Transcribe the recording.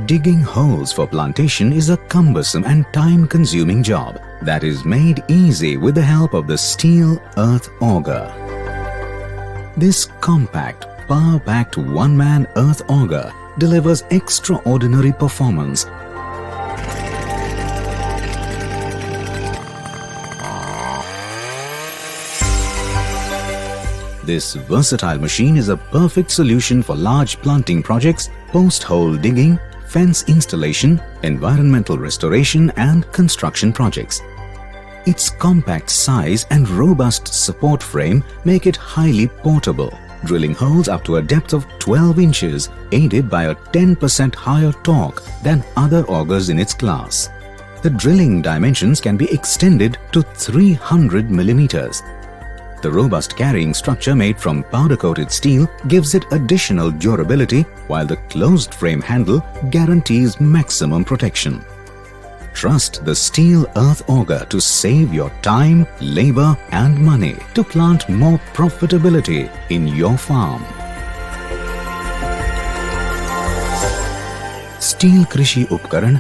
Digging holes for plantation is a cumbersome and time-consuming job that is made easy with the help of the STIHL earth auger. This compact, power-packed one-man earth auger delivers extraordinary performance. This versatile machine is a perfect solution for large planting projects, post-hole digging, fence installation, environmental restoration and construction projects. Its compact size and robust support frame make it highly portable, drilling holes up to a depth of 12 inches, aided by a 10% higher torque than other augers in its class. The drilling dimensions can be extended to 300 millimeters. The robust carrying structure made from powder-coated steel gives it additional durability, while the closed frame handle guarantees maximum protection. Trust the STIHL earth auger to save your time, labor and money to plant more profitability in your farm. STIHL कृषि उपकरण